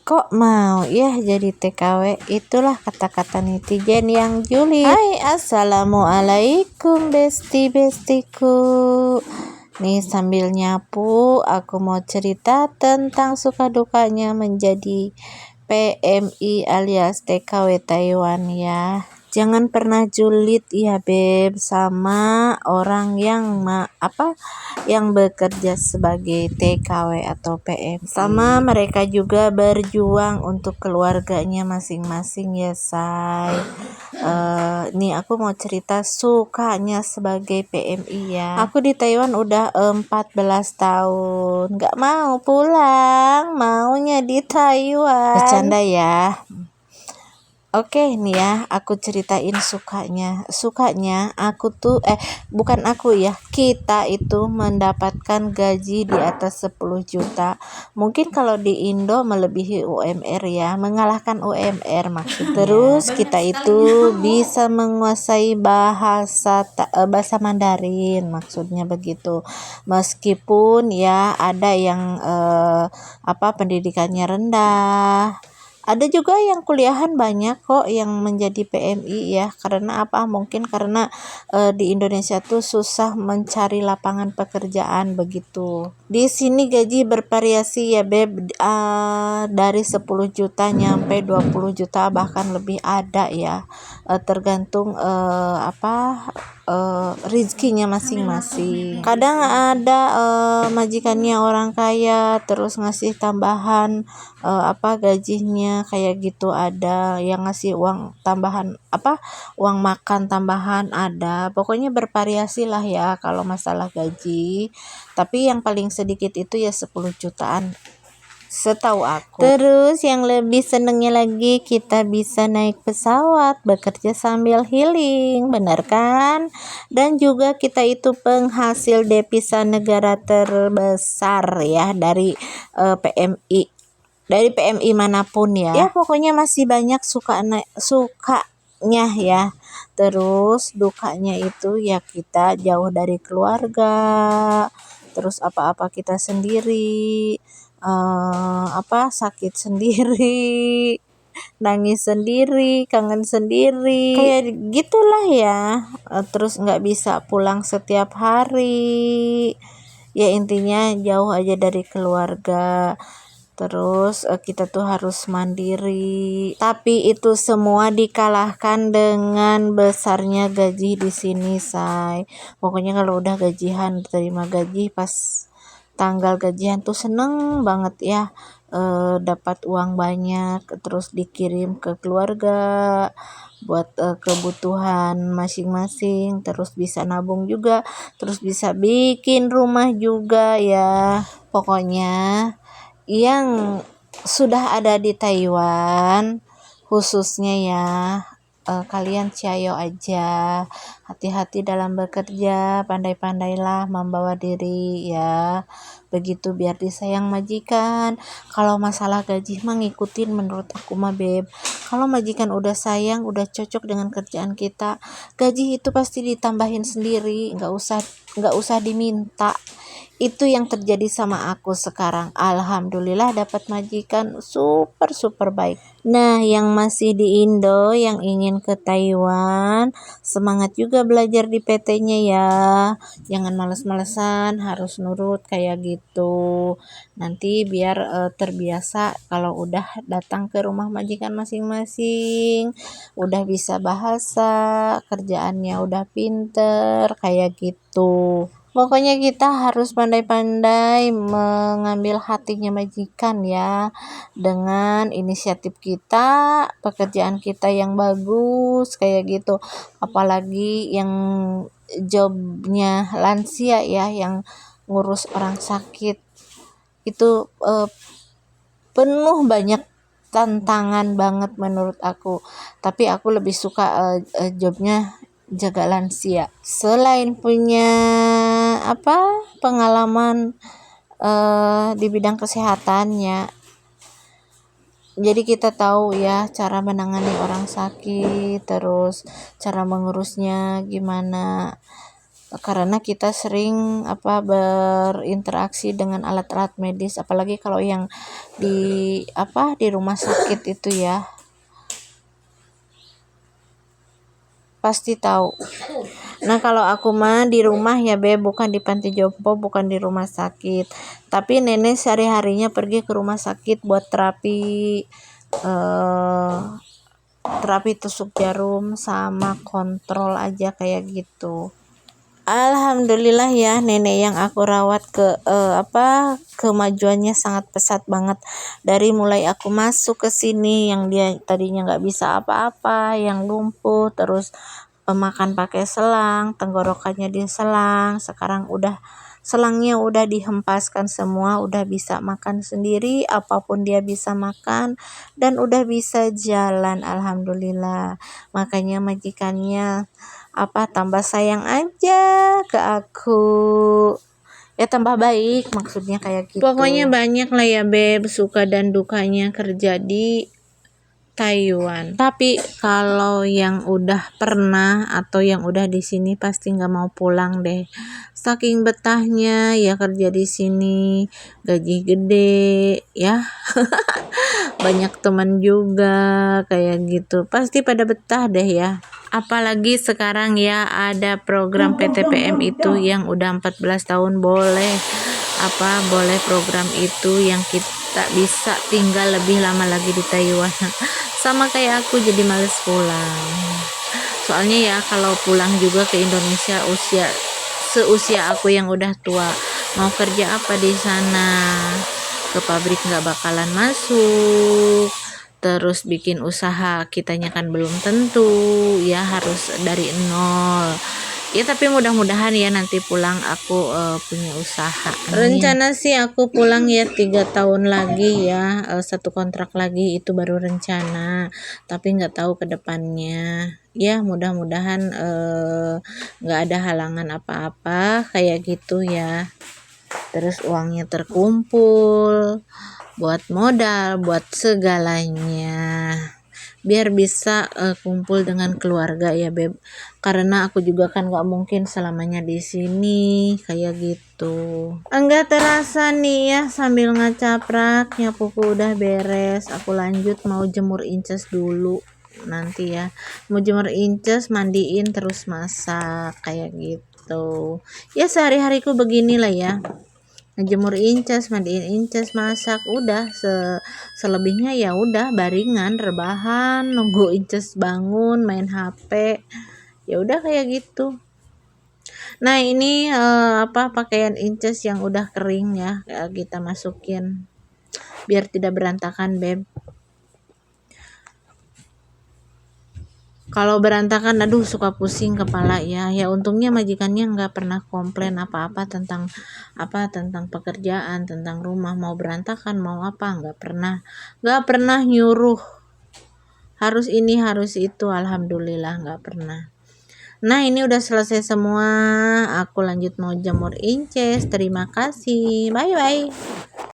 Kok mau ya jadi TKW? Itulah kata-kata netizen yang julid. Hai, assalamualaikum besti-bestiku. Nih sambil nyapu, aku mau cerita tentang suka dukanya menjadi PMI alias TKW Taiwan ya. Jangan pernah julid ya beb sama orang yang yang bekerja sebagai TKW atau PMI. Sama mereka juga berjuang untuk keluarganya masing-masing ya say. Nih aku mau cerita sukanya sebagai PMI ya. Aku di Taiwan udah 14 tahun. Gak mau pulang, maunya di Taiwan. Bercanda ya. Oke nih ya, aku ceritain sukanya. Sukanya aku tuh bukan aku ya, kita itu mendapatkan gaji di atas 10 juta. Mungkin kalau di Indo melebihi UMR ya, mengalahkan UMR maksudnya. Terus kita itu bisa menguasai bahasa Mandarin, maksudnya begitu. Meskipun ya ada yang pendidikannya rendah. Ada juga yang kuliahan banyak kok yang menjadi PMI ya. Karena apa? Mungkin karena di Indonesia tuh susah mencari lapangan pekerjaan begitu. Di sini gaji bervariasi ya beb, dari 10 juta nyampe 20 juta bahkan lebih ada ya. Tergantung rezekinya masing-masing. Kadang ada majikannya orang kaya terus ngasih tambahan gajinya kayak gitu, ada yang ngasih uang tambahan uang makan tambahan, ada pokoknya bervariasi lah ya kalau masalah gaji. Tapi yang paling sedikit itu ya 10 jutaan setahu aku. Terus yang lebih senengnya lagi kita bisa naik pesawat bekerja sambil healing, benar kan? Dan juga kita itu penghasil devisa negara terbesar ya dari PMI. Dari PMI manapun ya. Ya pokoknya masih banyak sukanya ya. Terus dukanya itu ya kita jauh dari keluarga. Terus apa-apa kita sendiri. Sakit sendiri, nangis sendiri, kangen sendiri, kayak gitulah ya. Terus nggak bisa pulang setiap hari ya, intinya jauh aja dari keluarga. Terus kita tuh harus mandiri, tapi itu semua dikalahkan dengan besarnya gaji di sini say. Pokoknya kalau udah gajian, terima gaji pas tanggal gajian tuh seneng banget ya, dapat uang banyak terus dikirim ke keluarga buat kebutuhan masing-masing, terus bisa nabung juga, terus bisa bikin rumah juga ya. Pokoknya yang sudah ada di Taiwan khususnya ya, kalian ciao aja, hati-hati dalam bekerja, pandai-pandailah membawa diri ya, begitu biar disayang majikan. Kalau masalah gaji mah ngikutin menurut aku mah beb, kalau majikan udah sayang, udah cocok dengan kerjaan kita, gaji itu pasti ditambahin sendiri, nggak usah diminta. Itu yang terjadi sama aku sekarang. Alhamdulillah dapat majikan super baik. Nah, yang masih di Indo yang ingin ke Taiwan, semangat juga belajar di PT-nya ya. Jangan males-malesan, harus nurut kayak gitu. Nanti biar terbiasa kalau udah datang ke rumah majikan masing-masing, udah bisa bahasa, kerjaannya udah pinter kayak gitu. Pokoknya kita harus pandai-pandai mengambil hatinya majikan ya, dengan inisiatif kita, pekerjaan kita yang bagus kayak gitu. Apalagi yang jobnya lansia ya, yang ngurus orang sakit itu penuh banyak tantangan banget menurut aku. Tapi aku lebih suka jobnya jaga lansia. Selain punya pengalaman di bidang kesehatannya, jadi kita tahu ya cara menangani orang sakit, terus cara mengurusnya gimana. karena kita sering berinteraksi dengan alat-alat medis, apalagi kalau yang di rumah sakit itu ya, pasti tahu. Nah, kalau aku mah di rumah ya Beb, bukan di panti jompo, bukan di rumah sakit. Tapi nenek sehari-harinya pergi ke rumah sakit buat terapi tusuk jarum sama kontrol aja kayak gitu. Alhamdulillah ya, nenek yang aku rawat kemajuannya sangat pesat banget. Dari mulai aku masuk ke sini, yang dia tadinya nggak bisa apa-apa, yang lumpuh, terus makan pakai selang, tenggorokannya di selang, sekarang selangnya udah dihempaskan semua, udah bisa makan sendiri, apapun dia bisa makan, dan udah bisa jalan, alhamdulillah. Makanya majikannya tambah sayang aja ke aku, ya tambah baik, maksudnya kayak gitu. Pokoknya banyak lah ya Beb, suka dan dukanya kerja di Taiwan. Tapi kalau yang udah pernah atau yang udah di sini pasti nggak mau pulang deh. Saking betahnya ya kerja di sini, gaji gede ya. Banyak teman juga kayak gitu. Pasti pada betah deh ya. Apalagi sekarang ya ada program PTPM itu yang udah 14 tahun boleh program itu yang kita bisa tinggal lebih lama lagi di Taiwan. Sama kayak aku jadi males pulang. Soalnya ya kalau pulang juga ke Indonesia seusia aku yang udah tua, mau kerja apa di sana? Ke pabrik nggak bakalan masuk. Terus bikin usaha kitanya kan belum tentu, ya harus dari nol. Ya tapi mudah-mudahan ya nanti pulang aku punya usaha. Rencana sih aku pulang ya 3 tahun lagi ya, 1 kontrak lagi itu baru rencana. Tapi nggak tahu ke depannya. Ya mudah-mudahan nggak ada halangan apa-apa kayak gitu ya. Terus uangnya terkumpul buat modal, buat segalanya, biar bisa kumpul dengan keluarga ya Beb, karena aku juga kan nggak mungkin selamanya di sini kayak gitu. Enggak terasa nih ya, sambil ngacaprak nyapuku udah beres, aku lanjut mau jemur inces dulu nanti ya, mau jemur inces, mandiin, terus masak kayak gitu ya. Sehari-hariku beginilah ya, ngejemur inces, mandiin inces, masak, udah selebihnya ya udah baringan, rebahan, nunggu inces bangun, main HP. Ya udah kayak gitu. Nah, ini pakaian inces yang udah kering ya, kita masukin biar tidak berantakan, Beb. Kalau berantakan, aduh suka pusing kepala ya. Ya untungnya majikannya nggak pernah komplain apa-apa tentang pekerjaan, tentang rumah, mau berantakan, mau apa, nggak pernah nyuruh harus ini harus itu. Alhamdulillah nggak pernah. Nah, ini udah selesai semua. Aku lanjut mau jemur inces. Terima kasih. Bye bye.